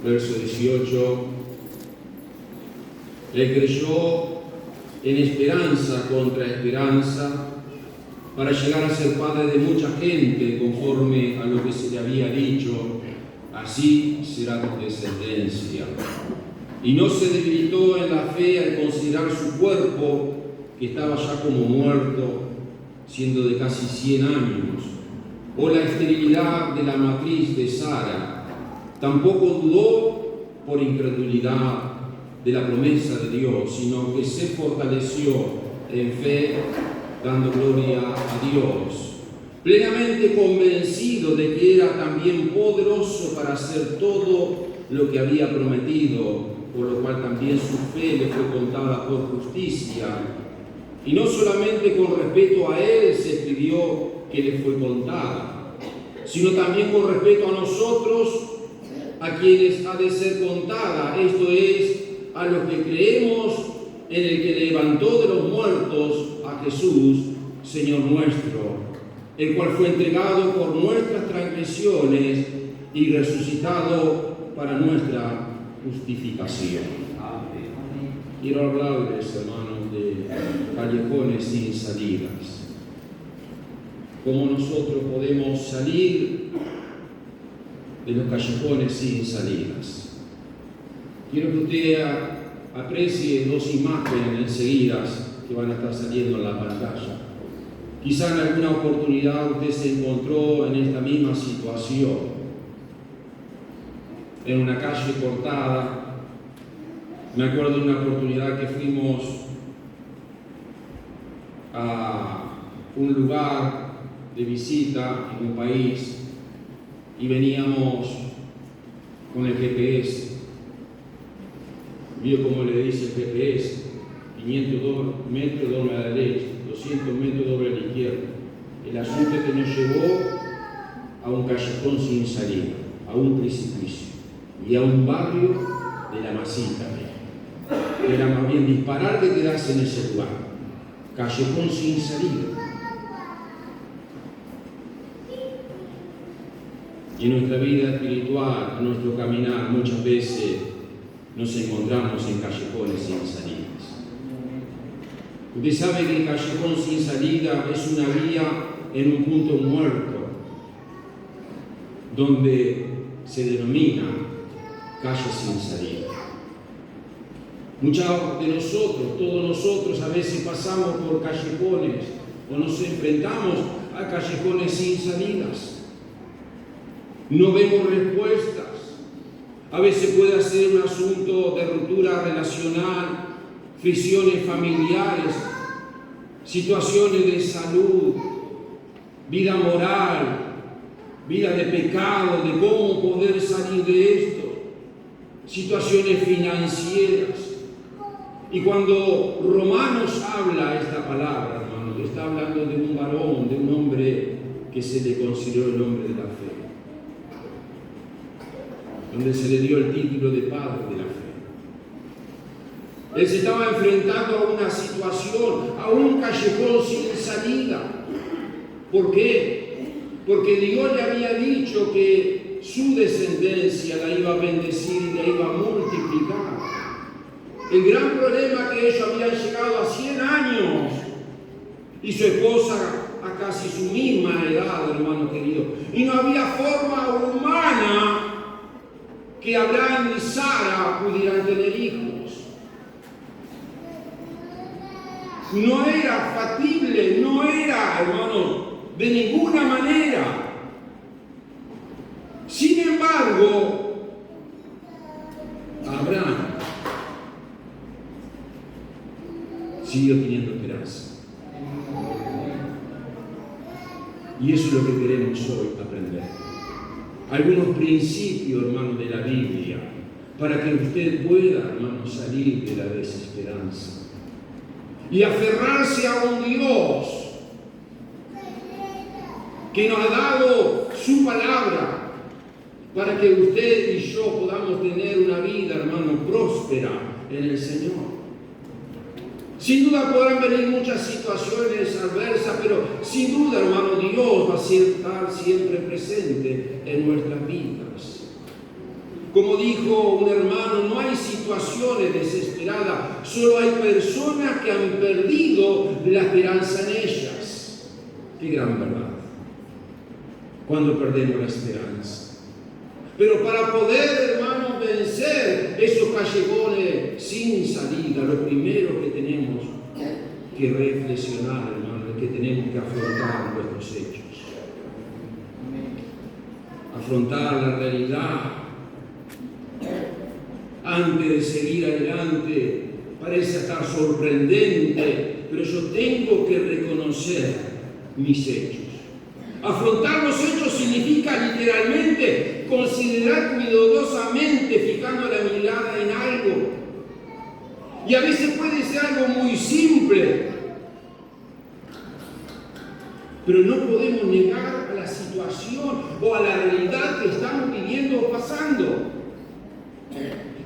verso 18. Él creyó en esperanza contra esperanza para llegar a ser padre de mucha gente conforme a lo que se le había dicho, así será tu descendencia. Y no se debilitó en la fe al considerar su cuerpo, que estaba ya como muerto, siendo de casi 100 años, o la esterilidad de la matriz de Sara. Tampoco dudó por incredulidad de la promesa de Dios, sino que se fortaleció en fe, dando gloria a Dios, plenamente convencido de que era también poderoso para hacer todo lo que había prometido, por lo cual también su fe le fue contada por justicia. Y no solamente con respecto a él se escribió que le fue contada, sino también con respecto a nosotros, a quienes ha de ser contada, esto es, a los que creemos en el que levantó de los muertos a Jesús, Señor nuestro, el cual fue entregado por nuestras transgresiones y resucitado para nuestra justificación. Quiero hablarles, hermanos, de callejones sin salidas. ¿Cómo nosotros podemos salir de los callejones sin salidas? Quiero que usted aprecie dos imágenes enseguida que van a estar saliendo en la pantalla. Quizá en alguna oportunidad usted se encontró en esta misma situación, en una calle cortada. Me acuerdo de una oportunidad que fuimos a un lugar de visita en un país y veníamos con el GPS. Vio como le dice el GPS, 500 metros doble a la derecha, 200 metros doble a la izquierda. El asunto es que nos llevó a un callejón sin salida, a un precipicio y a un barrio de la Masita. Era más bien disparar que quedarse en ese lugar. Callejón sin salida. Y en nuestra vida espiritual, en nuestro caminar, muchas veces nos encontramos en callejones sin salidas. Usted sabe que el callejón sin salida es una vía en un punto muerto, donde se denomina calle sin salida. Muchos de nosotros, todos nosotros, a veces pasamos por callejones o nos enfrentamos a callejones sin salidas. No vemos respuestas. A veces puede ser un asunto de ruptura relacional, fricciones familiares, situaciones de salud, vida moral, vida de pecado, de cómo poder salir de esto, situaciones financieras. Y cuando Romanos habla esta palabra, hermanos, está hablando de un varón, de un hombre que se le consideró el hombre de la fe, donde se le dio el título de padre de la fe. Él se estaba enfrentando a una situación, a un callejón sin salida. ¿Por qué? Porque Dios le había dicho que su descendencia la iba a bendecir y la iba a multiplicar. El gran problema que ellos habían llegado a 100 años y su esposa a casi su misma edad, hermano querido. Y no había forma humana que Abraham y Sara pudieran tener hijos. No era factible, no era, hermano, de ninguna manera. Sin embargo, Abraham siguió teniendo esperanza. Y eso es lo que queremos hoy aprender. Algunos principios, hermano, de la Biblia, para que usted pueda, hermano, salir de la desesperanza y aferrarse a un Dios que nos ha dado su palabra para que usted y yo podamos tener una vida, hermano, próspera en el Señor. Sin duda podrán venir muchas situaciones adversas, pero sin duda, hermano, Dios va a estar siempre presente en nuestras vidas. Como dijo un hermano, no hay situaciones desesperadas, solo hay personas que han perdido la esperanza en ellas. Qué gran verdad, cuando perdemos la esperanza. Pero para poder, hermanos, vencer esos callejones sin salida, lo primero que tenemos que reflexionar, hermanos, es que tenemos que afrontar nuestros hechos. Afrontar la realidad. Antes de seguir adelante, parece estar sorprendente, pero yo tengo que reconocer mis hechos. Afrontar los hechos significa literalmente considerar cuidadosamente, fijando la mirada en algo. Y a veces puede ser algo muy simple, pero no podemos negar a la situación o a la realidad que estamos viviendo o pasando.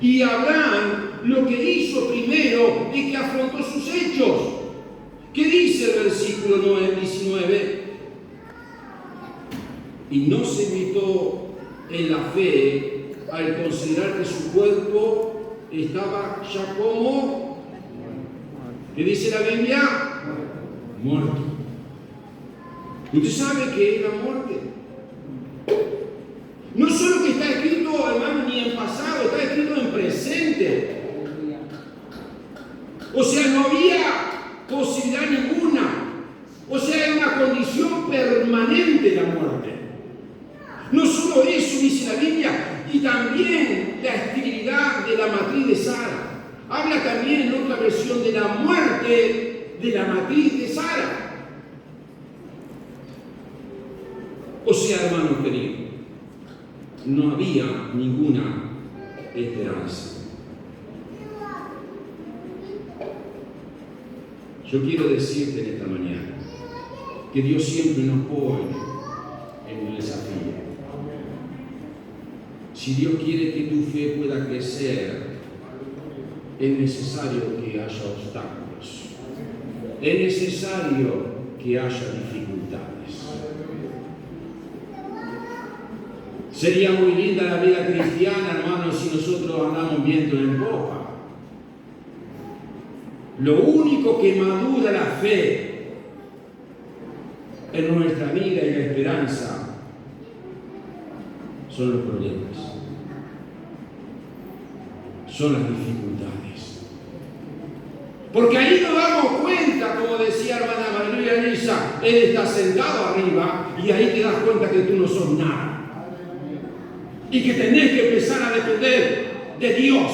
Y Abraham lo que hizo primero es que afrontó sus hechos. ¿Qué dice el versículo 19? Y no se limitó en la fe al considerar que su cuerpo estaba ya como, ¿qué dice la Biblia? Muerto. ¿Usted sabe qué es la muerte? No solo que está escrito, hermano, ni en pasado, está escrito en presente. O sea, no había posibilidad ninguna. O sea, era una condición permanente la muerte. No solo eso, dice la Biblia, y también la esterilidad de la matriz de Sara. Habla también en otra versión de la muerte de la matriz de Sara. O sea, hermano querido, no había ninguna esperanza. Yo quiero decirte en esta mañana que Dios siempre nos pone en un desafío. Si Dios quiere que tu fe pueda crecer, es necesario que haya obstáculos. Es necesario que haya dificultades. Sería muy linda la vida cristiana, hermanos, si nosotros andamos viento en popa. Lo único que madura la fe en nuestra vida y la esperanza son los problemas, son las dificultades. Porque ahí nos damos cuenta, como decía hermana María Elisa, Él está sentado arriba y ahí te das cuenta que tú no sos nada. Y que tenés que empezar a depender de Dios.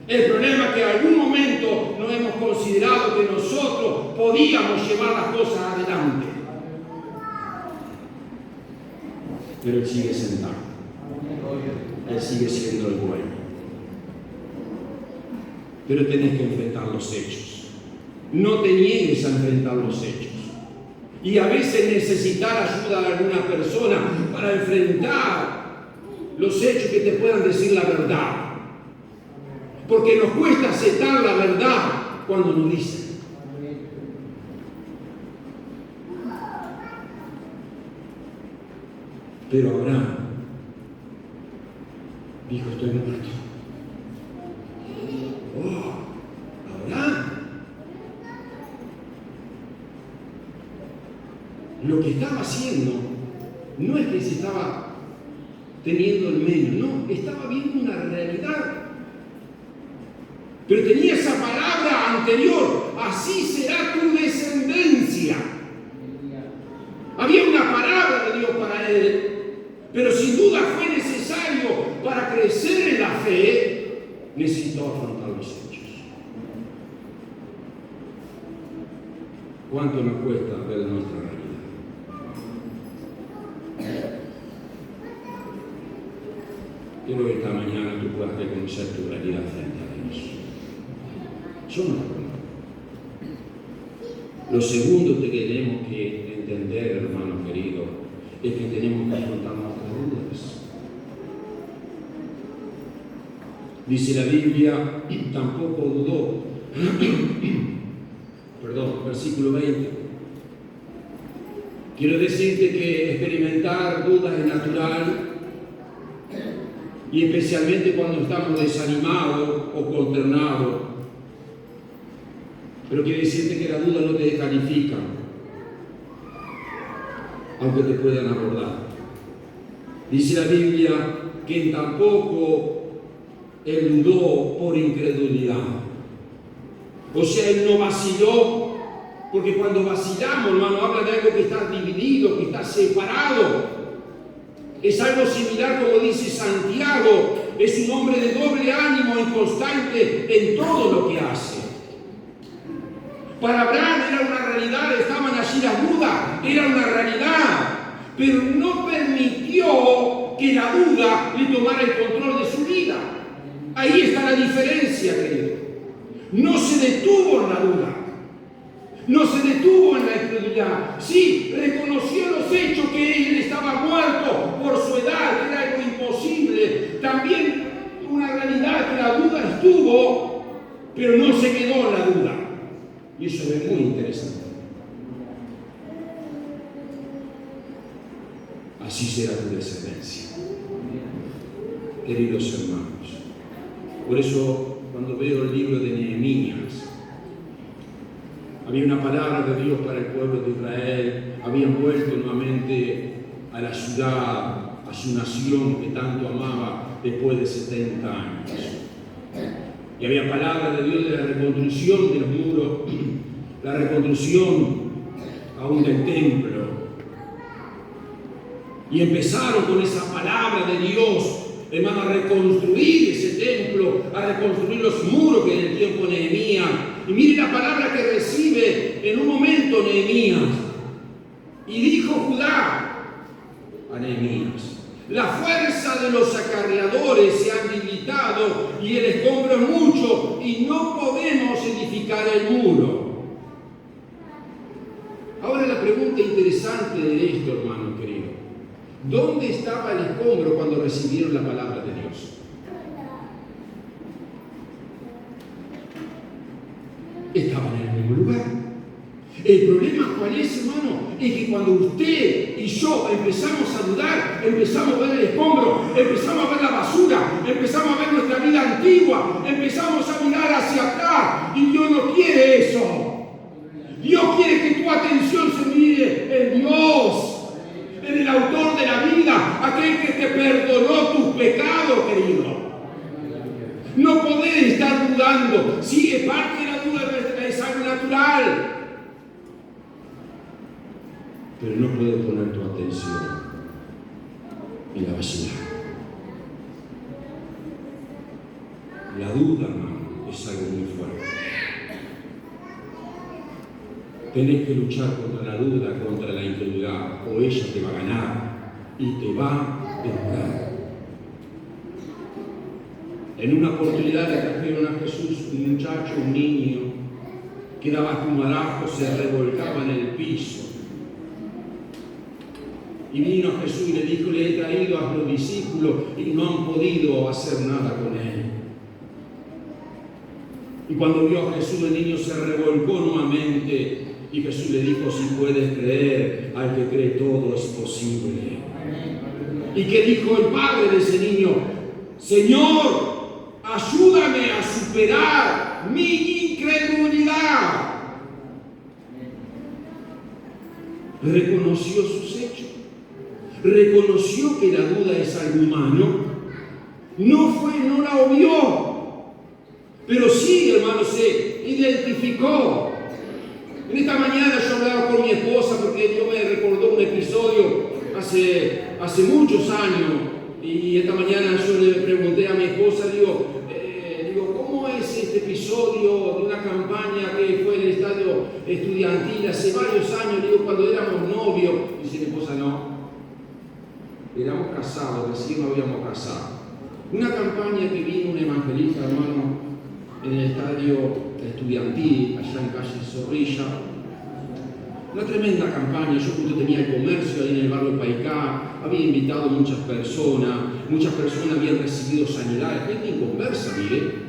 El problema es que en algún momento no hemos considerado que nosotros podíamos llevar las cosas adelante. Pero Él sigue sentado. Él sigue siendo el bueno. Pero tenés que enfrentar los hechos. No te niegues a enfrentar los hechos. Y a veces necesitar ayuda de alguna persona para enfrentar los hechos que te puedan decir la verdad. Porque nos cuesta aceptar la verdad cuando nos dicen. Pero Abraham dijo: estoy muerto. Oh, Abraham. Lo que estaba haciendo no es que se estaba teniendo el medio, no, estaba viendo una realidad. Pero tenía esa palabra anterior: así será tu descendencia. Había una palabra de Dios para él, pero sin duda fue necesario para crecer en la fe, necesitó afrontar los hechos. ¿Cuánto nos cuesta ver nuestra realidad? Quiero que esta mañana tú puedas reconocer tu realidad frente a Dios. Yo no la conozco. Lo segundo que tenemos que entender, hermano querido, es que tenemos que afrontar nuestras dudas. Dice la Biblia, tampoco dudó. Perdón, versículo 20. Quiero decirte que experimentar dudas es natural. y especialmente cuando estamos desanimados o consternados. Pero quiero decirte que la duda no te descalifica, aunque te puedan abordar. Dice la Biblia que tampoco él dudó por incredulidad. O sea, él no vaciló, porque cuando vacilamos, hermano, habla de algo que está dividido, que está separado. Es algo similar, como dice Santiago, es un hombre de doble ánimo, inconstante en todo lo que hace. Para Abraham era una realidad, estaban allí las dudas, era una realidad, pero no permitió que la duda le tomara el control de su vida. Ahí está la diferencia, querido. No se detuvo en la duda, no se detuvo en la incredulidad. Sí, reconoció los hechos, que él estaba muerto por su edad, que era algo imposible. También una realidad, que la duda estuvo, pero no se quedó en la duda. Y eso es muy interesante. Así será tu descendencia, queridos hermanos. Por eso, cuando veo el libro de Nehemías, había una palabra de Dios para el pueblo de Israel. Habían vuelto nuevamente a la ciudad, a su nación que tanto amaba después de 70 años. Y había palabra de Dios de la reconstrucción de los muros, la reconstrucción aún del templo. Y empezaron con esa palabra de Dios, hermano, a reconstruir ese templo, a reconstruir los muros que en el tiempo de Nehemías. Y mire la palabra que recibe en un momento Nehemías. Y dijo Judá a Nehemías: la fuerza de los acarreadores se ha debilitado y el escombro es mucho y no podemos edificar el muro. Ahora la pregunta interesante de esto, hermano querido: ¿dónde estaba el escombro cuando recibieron la palabra de Dios? Estaba en el mismo lugar. El problema, ¿cuál es, hermano? Es que cuando usted y yo empezamos a dudar, empezamos a ver el escombro, empezamos a ver la basura, empezamos a ver nuestra vida antigua, empezamos a mirar hacia atrás, y Dios no quiere eso. Dios quiere que tu atención se mire en Dios, en el autor de la vida, aquel que te perdonó tus pecados, querido. No podés estar dudando. Sí, es parte de la duda, es algo natural, pero no puedes poner tu atención en la basura. La duda, hermano, es algo muy fuerte. Tenés que luchar contra la duda, contra la incredulidad, o ella te va a ganar y te va a derrotar. En una oportunidad le trajeron a Jesús un muchacho, un niño, que daba como abajo, se revolcaba en el piso. Y vino a Jesús y le dijo: le he traído a los discípulos y no han podido hacer nada con él. Y cuando vio a Jesús, el niño se revolcó nuevamente. Y Jesús le dijo: si puedes creer, al que cree todo es posible. ¿Y qué dijo el padre de ese niño? Señor, ayúdame a superar mi incredulidad. Reconoció sus hechos. Reconoció que la duda es algo humano. No la obvió. Pero sí, hermano, se identificó. En esta mañana yo hablaba con mi esposa porque Dios me recordó un episodio hace muchos años. Y esta mañana yo le pregunté a mi esposa, digo, ¿cómo es este episodio de una campaña que fue en el estadio estudiantil hace varios años? Digo, cuando éramos novios. Dice mi esposa: no, éramos casados, recién nos habíamos casado. Una campaña que vino un evangelista, hermano, en el estadio estudiantil, allá en calle Zorrilla. Una tremenda campaña. Yo justo tenía el comercio ahí en el barrio Paicá, había invitado muchas personas habían recibido sanidad, gente inconversa, mire,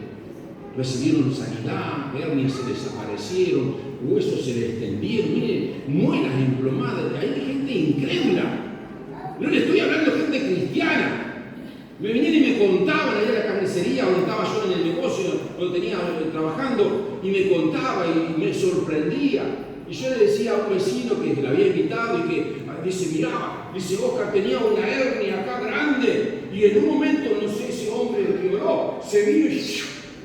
recibieron sanidad, hernias se desaparecieron, huesos se les extendieron, mire, muelas emplomadas, hay gente incrédula. No le estoy hablando de gente cristiana. Me vinieron y me contaban allá en la carnicería donde estaba yo en el negocio, donde tenía trabajando, y me contaba y me sorprendía. Y yo le decía a un vecino que la había invitado y que dice, mirá, dice, Oscar tenía una hernia acá grande, y en un momento, no sé, ese hombre que oró, se vino y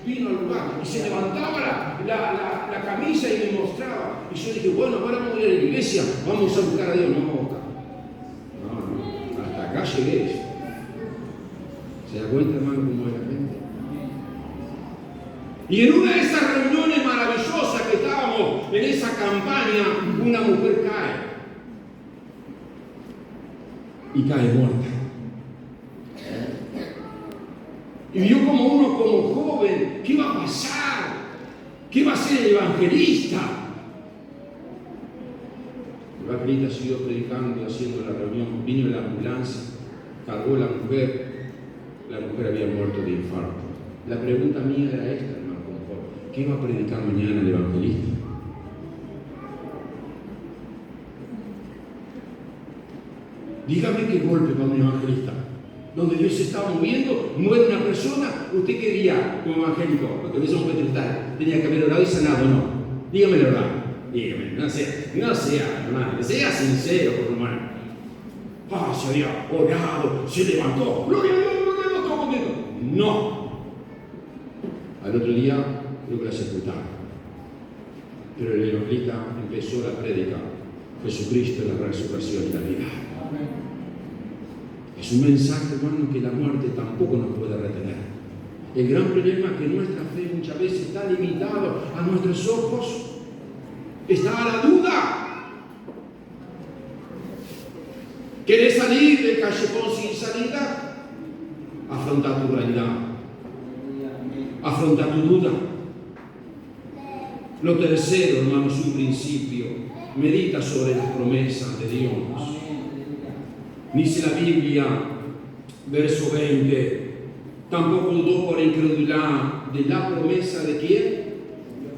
vino al lugar, y se levantaba la camisa y me mostraba. Y yo dije, bueno, ahora vamos a ir a la iglesia, vamos a buscar a Dios. No, Oscar, no, hasta acá llegué. ¿Se da cuenta, hermano, cómo es la gente? Y en una de esas reuniones maravillosas que estábamos en esa campaña, una mujer cae. Y cae muerta. Y vio como uno, como joven, ¿qué iba a pasar? ¿Qué va a ser el evangelista? El evangelista siguió predicando, haciendo la reunión, vino la ambulancia, cargó a la mujer había muerto de infarto. La pregunta mía era esta, hermano, ¿qué va a predicar mañana el evangelista? Dígame qué golpe para un evangelista. Donde Dios se estaba moviendo, muere una persona, ¿usted qué diría como evangélico? Porque eso puede tratar. Tenía que haber orado y sanado, ¿no? Dígame la verdad. Dígame, no sea, hermano, sea sincero, por hermano. Se había orado, se levantó, gloria a Dios, no. Al otro día creo que la sepultaron. Pero el evangelista empezó la prédica. Jesucristo es la resurrección y la vida. Es un mensaje, hermano, que la muerte tampoco nos puede retener. El gran problema es que nuestra fe muchas veces está limitada a nuestros ojos. Está a la duda. ¿Querés salir del callejón sin salida? Afronta tu realidad. Afronta tu duda. Lo tercero, hermano, es un principio. Medita sobre las promesas de Dios. Dice la Biblia, verso 20, tampoco dudó por incredulidad de la promesa de ¿quién?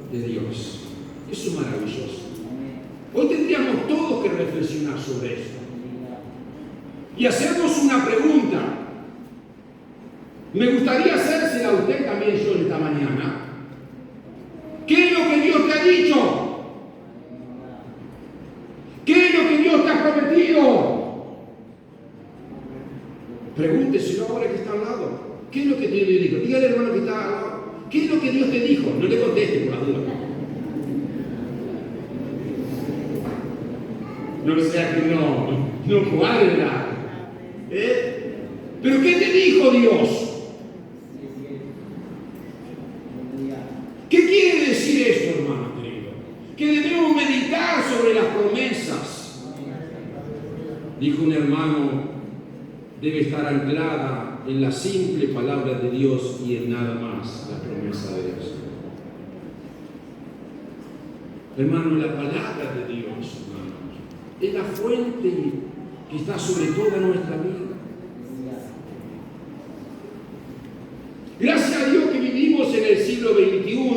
De Dios. Eso es maravilloso. Hoy tendríamos todos que reflexionar sobre esto y hacernos una pregunta. Me gustaría hacérsela a usted también yo esta mañana. ¿Qué es lo que Dios te ha dicho? ¿Qué es lo que Dios te ha prometido? Pregúnteselo ahora que está al lado. ¿Qué es lo que Dios le dijo? Dígale al hermano que está al lado. ¿Qué es lo que Dios te dijo? No le conteste por la duda. No sea que no cuadra. ¿Pero qué te dijo Dios? ¿Qué quiere decir esto, hermano querido? Que debemos meditar sobre las promesas. Dijo un hermano, debe estar anclada en la simple palabra de Dios y en nada más la promesa de Dios. Hermano, la palabra de Dios, hermano, es la fuente que está sobre toda nuestra vida. Gracias a Dios que vivimos en el siglo XXI,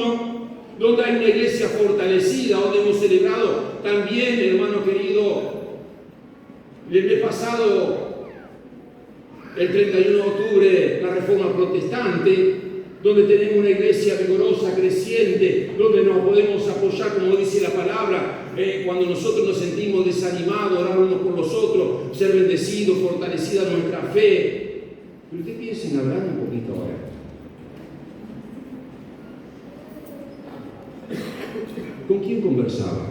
donde hay una iglesia fortalecida, donde hemos celebrado también, hermano querido, el mes pasado, el 31 de octubre, la Reforma Protestante, donde tenemos una iglesia vigorosa, creciente, donde nos podemos apoyar, como dice la palabra, cuando nosotros nos sentimos desanimados, orar unos por los otros, ser bendecidos, fortalecida nuestra fe. Pero usted piensa en hablar un poquito ahora. ¿Con quién conversaba?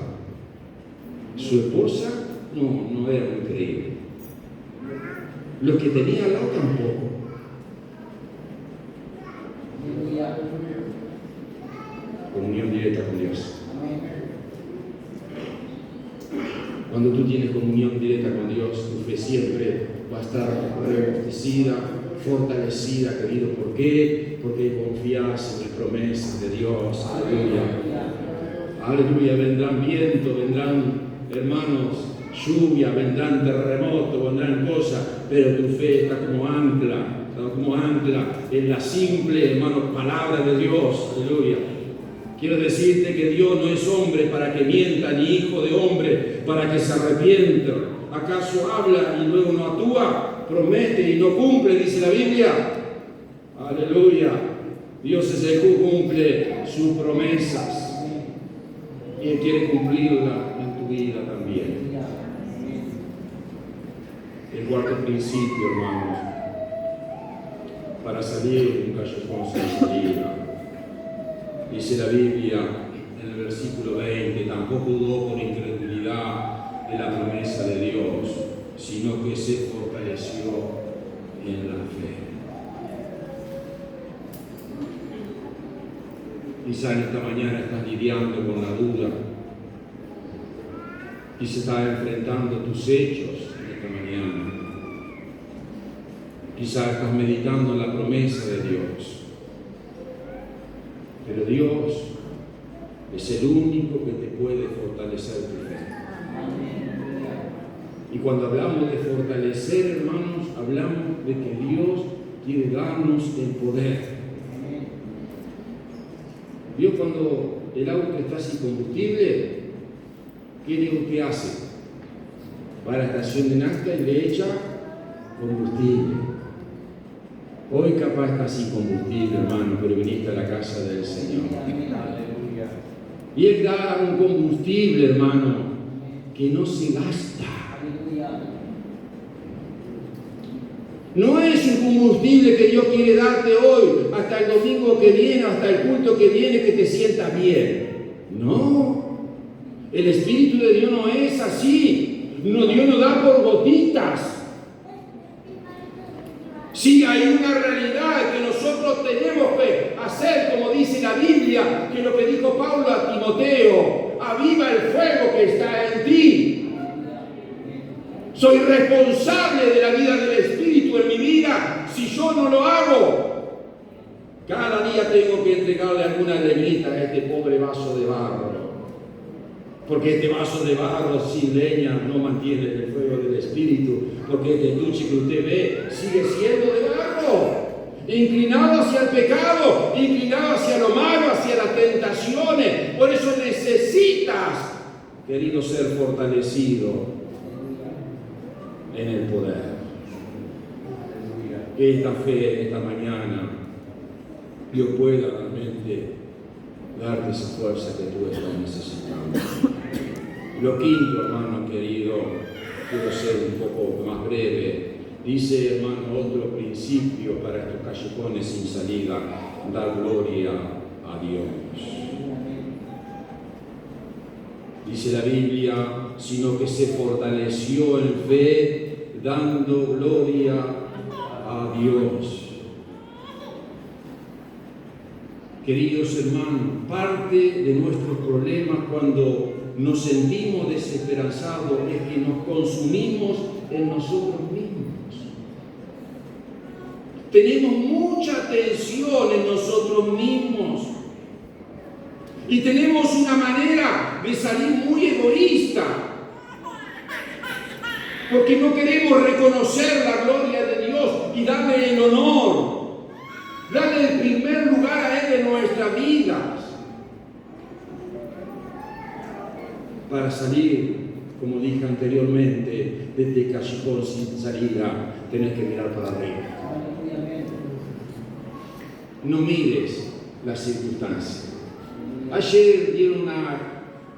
Su esposa no era muy creíble. Los que tenía al lado tampoco. Comunión directa con Dios. Cuando tú tienes comunión directa con Dios, tu fe siempre va a estar rebustecida, fortalecida, querido. ¿Por qué? Porque confías en las promesas de Dios. Aleluya. Aleluya. Vendrán vientos, vendrán, hermanos, lluvia, vendrán terremotos, vendrán cosas, pero tu fe está como ancla en la simple, hermanos, palabra de Dios. Aleluya. Quiero decirte que Dios no es hombre para que mienta, ni hijo de hombre para que se arrepienta. ¿Acaso habla y luego no actúa? Promete y no cumple, dice la Biblia. Aleluya. Dios es el que cumple sus promesas y Él quiere cumplirla en tu vida también. El cuarto principio, hermanos, para salir de un callejón sin salida. Dice la Biblia en el versículo 20, tampoco dudó por incredulidad de la promesa de Dios, sino que se fortaleció en la fe. Quizá en esta mañana estás lidiando con la duda, quizá estás enfrentando tus hechos en esta mañana, quizá estás meditando en la promesa de Dios. Pero Dios es el único que te puede fortalecer tu fe. Y cuando hablamos de fortalecer, hermanos, hablamos de que Dios quiere darnos el poder. Dios, cuando el auto está sin combustible, ¿qué hace? Va a la estación de nafta y le echa combustible. Hoy capaz está sin combustible, hermano, pero viniste a la casa del Señor. Y Él da un combustible, hermano, que no se gasta. No es un combustible que Dios quiere darte hoy, hasta el domingo que viene, hasta el culto que viene, que te sientas bien. No. El Espíritu de Dios no es así. No, Dios no da por gotitas. Sí, hay una realidad que nosotros tenemos que hacer, como dice la Biblia, que lo que dijo Pablo a Timoteo: aviva el fuego que está en ti. Soy responsable de la vida del Espíritu en mi vida si yo no lo hago. Cada día tengo que entregarle alguna leñita a este pobre vaso de barro, porque este vaso de barro sin leña no mantiene el fuego del Espíritu, porque este estuche que usted ve sigue siendo de barro, inclinado hacia el pecado, inclinado hacia lo malo, hacia las tentaciones. Por eso necesitas, querido, ser fortalecido en el poder. Que esta fe, esta mañana, Dios pueda realmente darte esa fuerza que tú estás necesitando. Lo quinto, hermano querido, quiero ser un poco más breve. Dice, hermano, otro principio para estos callejones sin salida: dar gloria a Dios. Dice la Biblia, sino que se fortaleció en fe, dando gloria a Dios. Queridos hermanos, parte de nuestros problemas cuando nos sentimos desesperanzados es que nos consumimos en nosotros mismos. Tenemos mucha tensión en nosotros mismos. Y tenemos una manera de salir muy egoísta, porque no queremos reconocer la gloria de Dios y darle el honor, darle el primer lugar a Él en nuestras vidas. Para salir, como dije anteriormente, de este callejón sin salida, tenés que mirar para arriba. No mires las circunstancias. Ayer dieron una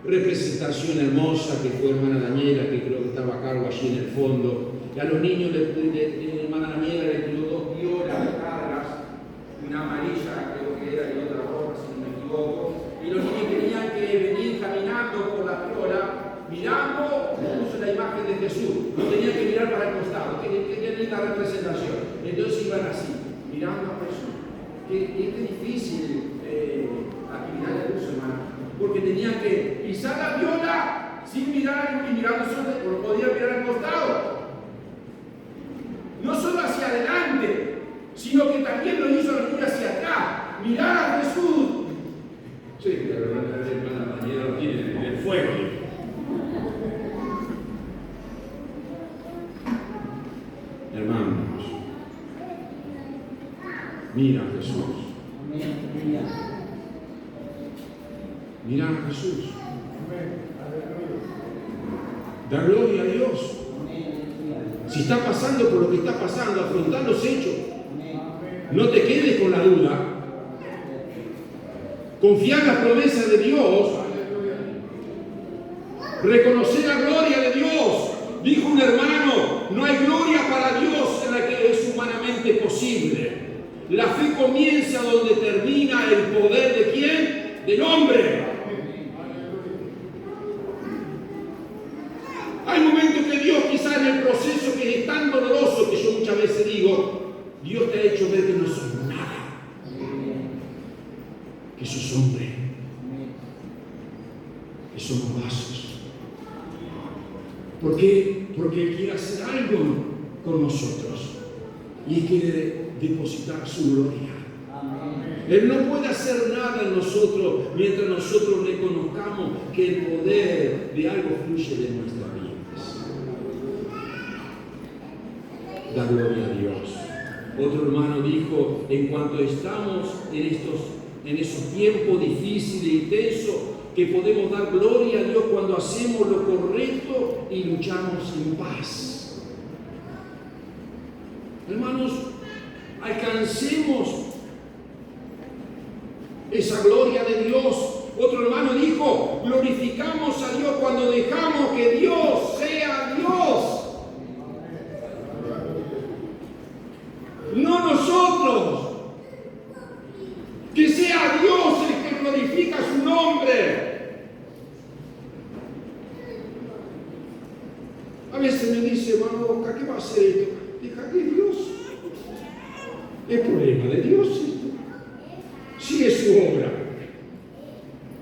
representación hermosa que fue hermana Daniela, que creo que estaba a cargo allí en el fondo. Y a los niños, hermana Daniela le dio 2 violas largas, una amarilla creo que era y otra roja, si no me equivoco. Y los niños tenían que venir caminando por la viola, mirando, puso la imagen de Jesús. No tenían que mirar para el costado, que linda representación. Entonces iban así, mirando a Jesús. Qué difícil actividad de luz, hermano, porque tenían que pisar la viola sin mirar y mirando solo, podían mirar al costado. No solo hacia adelante, sino que también lo hizo los niños hacia acá, mirar a Jesús. Sí, pero la hermana Daniela lo tiene en el fuego. Hermanos, mira a Jesús. Mira a Jesús. Da gloria a Dios. Si está pasando por lo que está pasando, afrontar los hechos. No te quedes con la duda. Confía en las promesas de Dios. Reconocer la gloria de Dios. Dijo un hermano, no hay gloria para Dios en la que es humanamente posible. La fe comienza donde termina el poder de ¿quién? Del hombre. Hay momentos que Dios, quizás en el proceso que es tan doloroso, que yo muchas veces digo, Dios te ha hecho ver que no sos nada, que sos hombre, que somos vasos. ¿Por qué? Porque Él quiere hacer algo con nosotros y Él quiere depositar su gloria. Él no puede hacer nada en nosotros mientras nosotros reconozcamos que el poder de algo fluye de nuestras vidas. Da gloria a Dios. Otro hermano dijo, en cuanto estamos en esos tiempos difíciles e intensos, que podemos dar gloria a Dios cuando hacemos lo correcto y luchamos en paz. Hermanos, alcancemos esa gloria de Dios. Otro hermano dijo, glorificamos a Dios cuando dejamos que Dios sea Dios. No nosotros. Que sea Dios el que glorifica su nombre. A veces me dice, hermano Boca, ¿qué va a hacer esto? Deja que Dios. ¿Es problema de Dios esto? Sí, es su obra.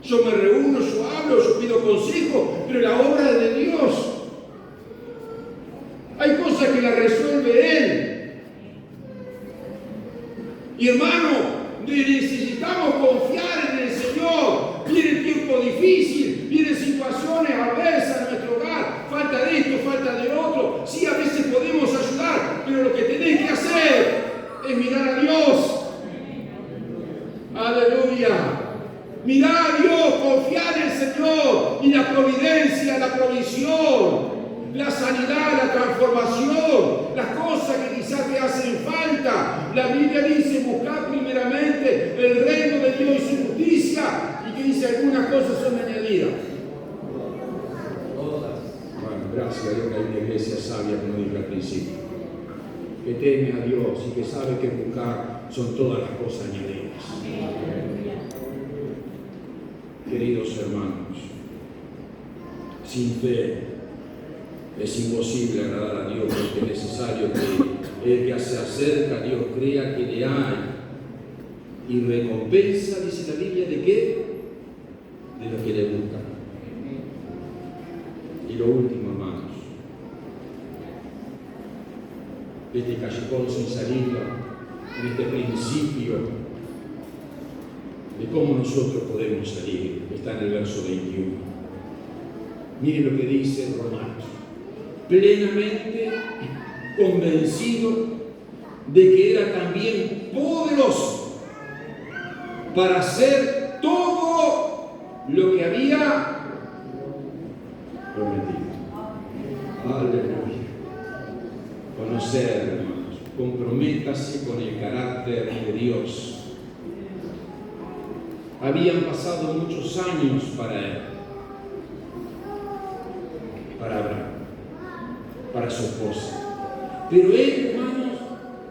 Yo me reúno, yo hablo, yo pido consejo, pero la obra es de Dios. Hay cosas que las resuelve Él. Y hermano, necesitamos confiar en el Señor. Viene tiempo difícil, vienen situaciones adversas en nuestro hogar, falta de esto, falta de otro. Sí, a veces podemos ayudar, pero lo que tenés que hacer es mirar a Dios. Aleluya. Mirar a Dios, confiar en el Señor y la providencia, la provisión, la sanidad, la transformación, las cosas que quizás te hacen falta. La Biblia dice, buscar primeramente el reino de Dios y su justicia, y que dice algunas cosas son añadidas. Bueno, gracias a Dios que hay una iglesia sabia, como dije al principio, que teme a Dios y que sabe que buscar son todas las cosas añadidas. Queridos hermanos, sin fe es imposible agradar a Dios, porque es necesario que el que se acerca a Dios crea que le hay y recompensa, dice la Biblia, ¿de qué? De los que le buscan. Y lo último, hermanos, este callejón sin salida, en este principio de cómo nosotros podemos salir, está en el verso 21. Miren lo que dice Romanos. Plenamente convencido de que era también poderoso para hacer todo lo que había prometido. Aleluya. Conocer, hermanos, comprométase con el carácter de Dios. Habían pasado muchos años para él, para Abraham, para su esposa. Pero él, hermanos,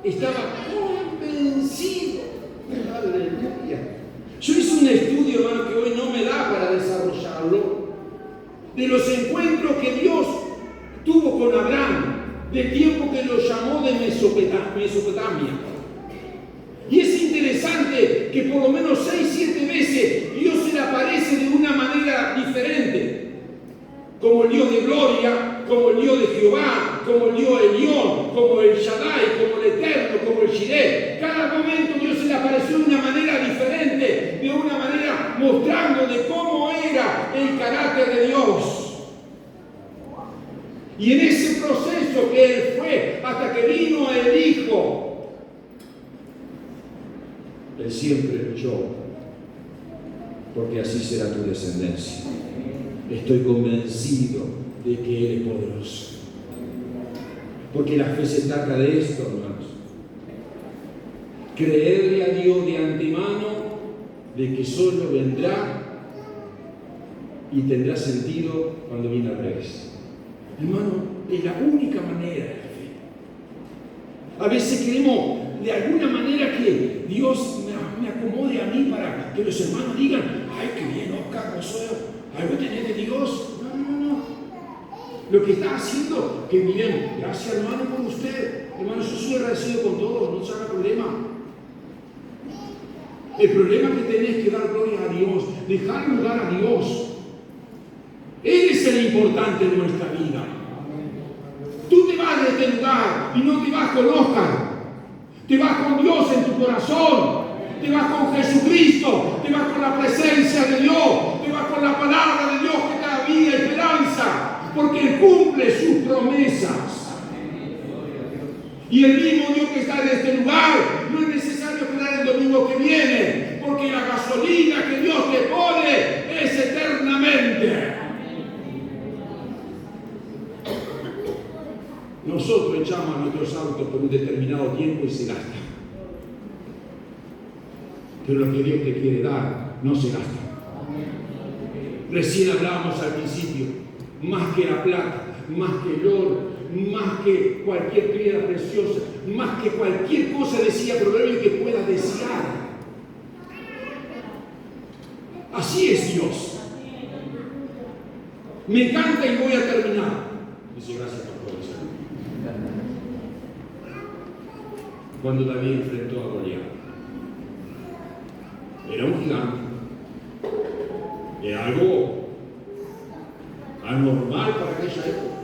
estaba convencido. Aleluya. Yo hice un estudio, hermano, que hoy no me da para desarrollarlo, de los encuentros que Dios tuvo con Abraham, del tiempo que lo llamó de Mesopotamia. Y es interesante que por lo menos 6-7 veces Dios se le aparece de una manera diferente. Como el Dios de gloria, como el Dios de Jehová, como el Dios Elión, como el Shaddai, como el Eterno, como el Jireh. Cada momento Dios se le apareció de una manera diferente, de una manera mostrando de cómo era el carácter de Dios. Y en ese proceso que él fue, hasta que vino el Hijo, él siempre luchó, porque así será tu descendencia. Estoy convencido de que Él es poderoso. Porque la fe se trata de esto, hermanos. creerle a Dios de antemano de que solo vendrá y tendrá sentido cuando viene al revés. Hermano, es la única manera de la fe. A veces queremos de alguna manera que Dios me acomode a mí para que los hermanos digan: ay, qué bien, Oscar, algo tenés de Dios. No. Lo que está haciendo, que miren, gracias hermano por usted. Hermano, yo soy agradecido con todos, no se haga problema. El problema es que tenés que dar gloria a Dios, dejar lugar a Dios. Él es el importante de nuestra vida. Tú te vas de este lugar y no te vas con Oscar. Te vas con Dios en tu corazón. Te vas con Jesucristo. Te vas con la presencia de Dios. Te vas con la palabra de Dios que te da vida y esperanza. Porque Él cumple sus promesas. Y el mismo Dios que está en este lugar, no es necesario esperar el domingo que viene. Porque la gasolina que Dios te pone es eternamente. Nosotros echamos a nuestros autos por un determinado tiempo y se gasta. Pero lo que Dios te quiere dar no se gasta. Recién hablábamos al principio, más que la plata, más que el oro, más que cualquier piedra preciosa, más que cualquier cosa, decía Proverbio, que puedas desear. Así es Dios. Me encanta y voy a terminar. Dice, gracias por todo eso. Cuando David enfrentó a Goliat, era un gigante, era algo anormal para aquella época.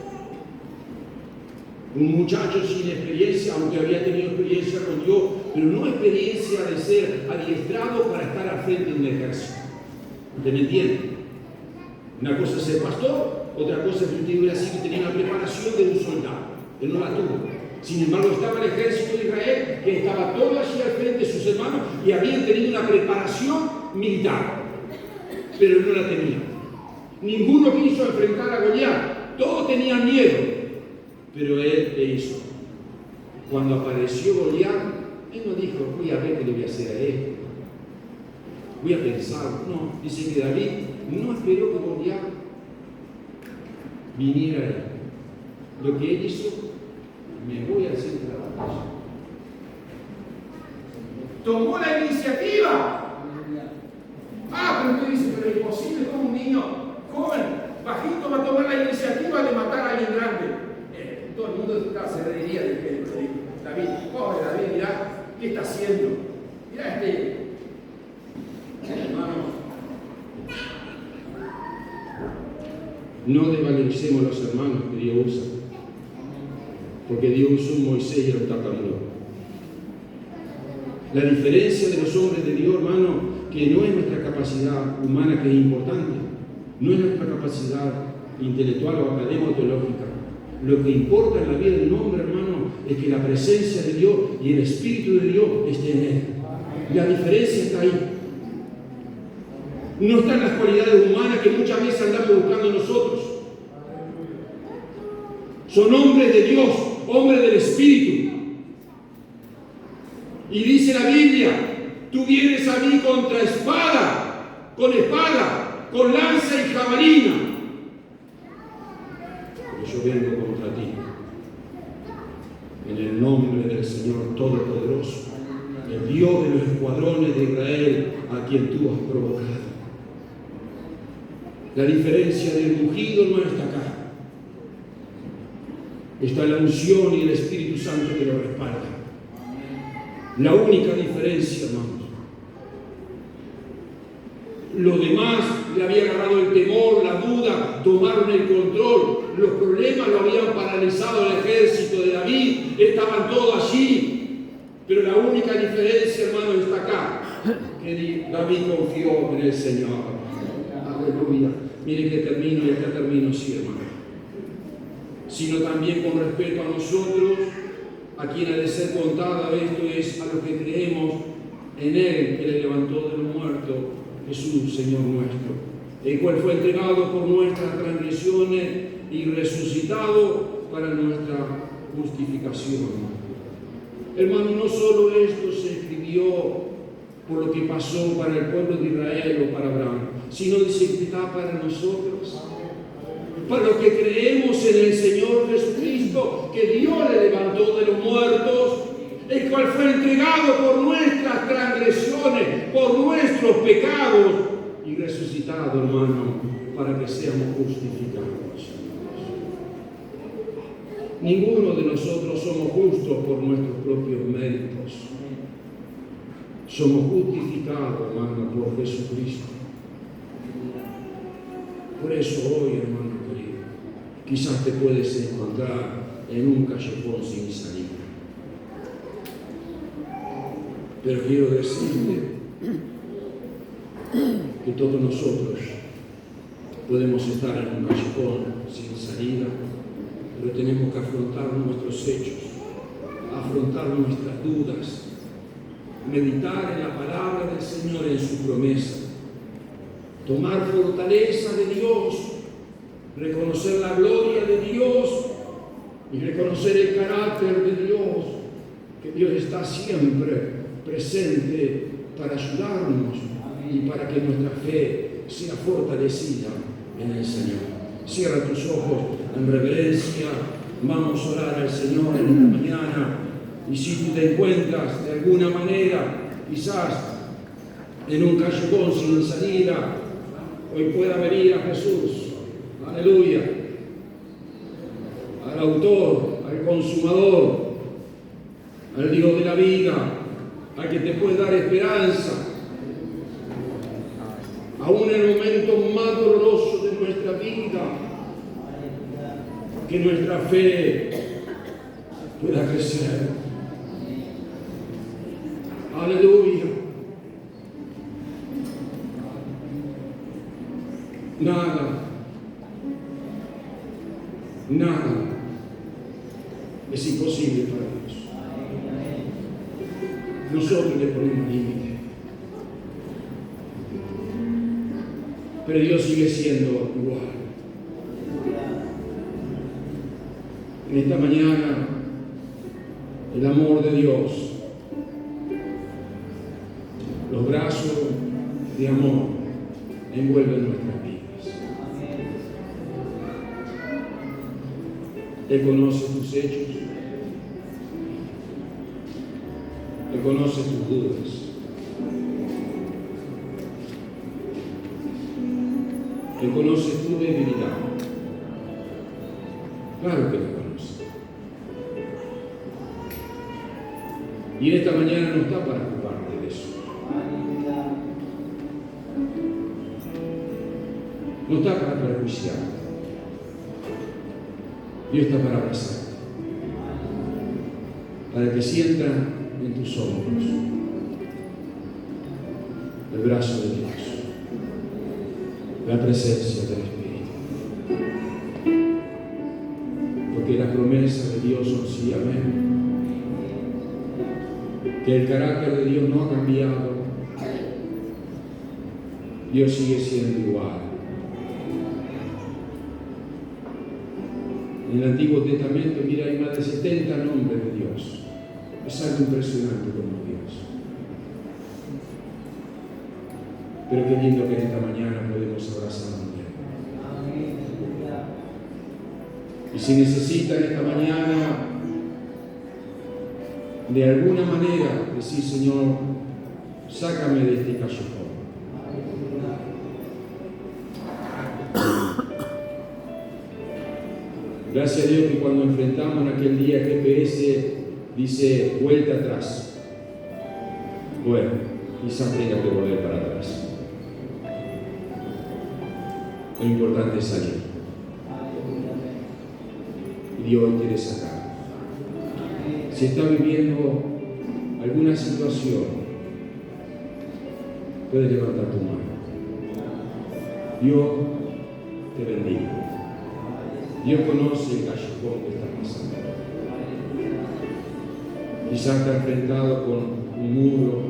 Un muchacho sin experiencia, aunque había tenido experiencia con Dios, pero no experiencia de ser adiestrado para estar al frente de un ejército. ¿Usted me entiende? Una cosa es ser pastor, otra cosa es que usted hubiera sido y tenía una preparación de un soldado. Él no la tuvo. Sin embargo, estaba el ejército de Israel, que estaba todo allí al frente de sus hermanos y habían tenido una preparación militar. Pero él no la tenía. Ninguno quiso enfrentar a Goliat. Todos tenían miedo. Pero él le hizo. Cuando apareció Goliat, él no dijo, voy a ver qué le voy a hacer a él. Voy a pensar. No, dice que David no esperó que Goliat viniera a él. Lo que él hizo, me voy al centro de la batalla. Tomó la iniciativa. Pero usted dice, pero es imposible como un niño joven, bajito, va a tomar la iniciativa de matar a alguien grande. Todo el mundo se reiría de que David, pobre David, mirá, ¿qué está haciendo? Mirá hermano. No desvalorizemos los hermanos que Dios usa. Porque Dios usó un Moisés y era un tartamudo. La diferencia de los hombres de Dios, hermano, que no es nuestra capacidad humana, que es importante, no es nuestra capacidad intelectual o académica o teológica. Lo que importa en la vida de un hombre, hermano, es que la presencia de Dios y el Espíritu de Dios esté en él. La diferencia está ahí. No está en las cualidades humanas que muchas veces andamos buscando nosotros. Son hombres de Dios, hombres del Espíritu. Y dice la Biblia, tú vienes a mí contra espada, con lanza y jabalina. Pero yo vengo contra ti. En el nombre del Señor Todopoderoso, el Dios de los escuadrones de Israel, a quien tú has provocado. La diferencia del ungido no está acá. Está la unción y el Espíritu Santo que lo respalda. La única diferencia, hermanos. Los demás le había agarrado el temor, la duda, tomaron el control. Los problemas lo habían paralizado el ejército de David. Estaban todos allí. Pero la única diferencia, hermanos, está acá. Que David confió en el Señor. Aleluya. Miren que termino y acá termino, sí, hermano. Sino también con respeto a nosotros, a quien ha de ser contada, esto es a los que creemos en Él, que le levantó de los muertos, Jesús, Señor nuestro, el cual fue entregado por nuestras transgresiones y resucitado para nuestra justificación. Hermano, no solo esto se escribió por lo que pasó para el pueblo de Israel o para Abraham, sino dice que está para nosotros, para los que creemos en el Señor Jesucristo, que Dios le levantó de los muertos, el cual fue entregado por nuestras transgresiones, por nuestros pecados, y resucitado, hermano, para que seamos justificados. Ninguno de nosotros somos justos por nuestros propios méritos. Somos justificados, hermano, por Jesucristo. Por eso hoy, hermano querido, quizás te puedes encontrar en un callejón sin salida. Pero quiero decirte que todos nosotros podemos estar en un callejón sin salida, pero tenemos que afrontar nuestros hechos, afrontar nuestras dudas, meditar en la palabra del Señor, en su promesa, tomar fortaleza de Dios, reconocer la gloria de Dios y reconocer el carácter de Dios, que Dios está siempre presente para ayudarnos y para que nuestra fe sea fortalecida en el Señor. Cierra tus ojos en reverencia, vamos a orar al Señor en esta mañana. Y si tú te encuentras de alguna manera, quizás en un callejón sin salida, hoy pueda venir a Jesús, aleluya, al autor, al consumador, al Dios de la vida, al que te puede dar esperanza, aún en el momento más doloroso de nuestra vida, que nuestra fe pueda crecer. Aleluya. Nada es imposible para Dios. Nosotros le ponemos límite, pero Dios sigue siendo igual. En esta mañana, el amor de Dios, los brazos de amor envuelven nuestras vidas. Él conoce tus hechos, Él conoce tus dudas, Él conoce tu debilidad. Claro que lo conoce. Y en esta mañana no está para ocuparte de eso. No está para prejuiciarte. Dios está para abrazarte, para que sienta en tus hombros el brazo de Dios, la presencia del Espíritu. Porque las promesas de Dios son sí, amén. Que el carácter de Dios no ha cambiado. Dios sigue siendo igual. En el Antiguo Testamento, mira, hay más de 70 nombres de Dios. Es algo impresionante como Dios. Pero qué lindo que en esta mañana podemos abrazarnos. Y si necesitan esta mañana, de alguna manera, decir, Señor, sácame de este callejón. Gracias a Dios que cuando enfrentamos aquel día GPS dice vuelta atrás. Bueno, quizás tenga que volver para atrás. Lo importante es salir. Y Dios quiere sacar. Si está viviendo alguna situación, puedes levantar tu mano. Dios te bendiga. Dios conoce el callejón que está pasando. Quizás está enfrentado con un muro,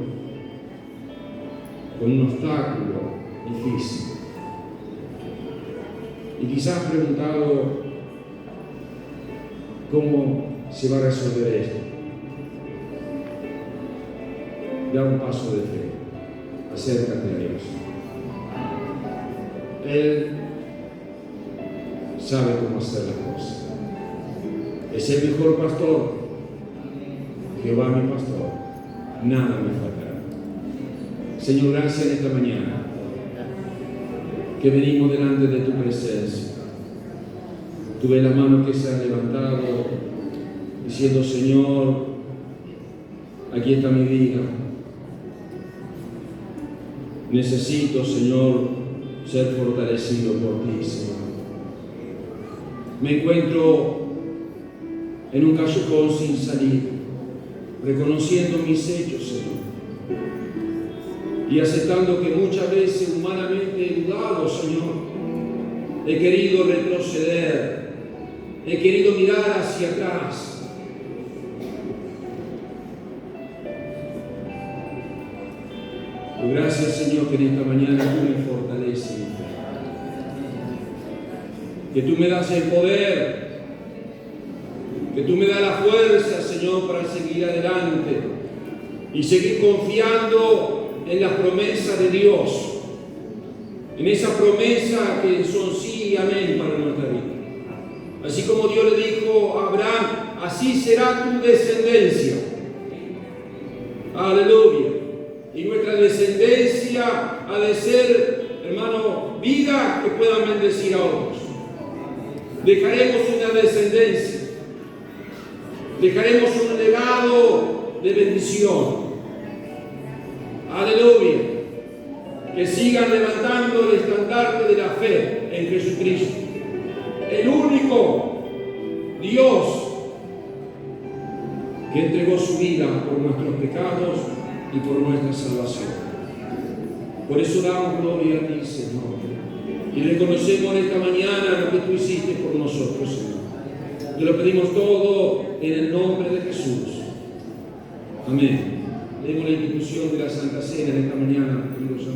con un obstáculo difícil. Y quizás has preguntado cómo se va a resolver esto. da un paso de fe. Acércate a Dios. Él sabe cómo hacer las cosas. Es el mejor pastor. Jehová mi pastor. Nada me faltará. Señor, gracias en esta mañana que venimos delante de tu presencia. Tú ves la mano que se ha levantado diciendo: Señor, aquí está mi vida. Necesito, Señor, ser fortalecido por ti, Señor. Me encuentro en un callejón sin salida, reconociendo mis hechos, Señor, y aceptando que muchas veces humanamente he dudado, Señor. He querido retroceder, he querido mirar hacia atrás. Pero gracias, Señor, que en esta mañana tú me fortaleces, que tú me das el poder, que tú me das la fuerza, Señor, para seguir adelante y seguir confiando en las promesas de Dios, en esa promesa que son sí y amén para nuestra vida. Así como Dios le dijo a Abraham: así será tu descendencia. Aleluya. Y nuestra descendencia ha de ser, hermano, vida que pueda bendecir a otros. Dejaremos una descendencia, dejaremos un legado de bendición. Aleluya. Que sigan levantando el estandarte de la fe en Jesucristo, el único Dios que entregó su vida por nuestros pecados y por nuestra salvación. Por eso damos gloria a ti, Señor, y reconocemos esta mañana lo que tú hiciste por nosotros, Señor. Te lo pedimos todo en el nombre de Jesús. Amén. Leemos la institución de la Santa Cena en esta mañana, amigos.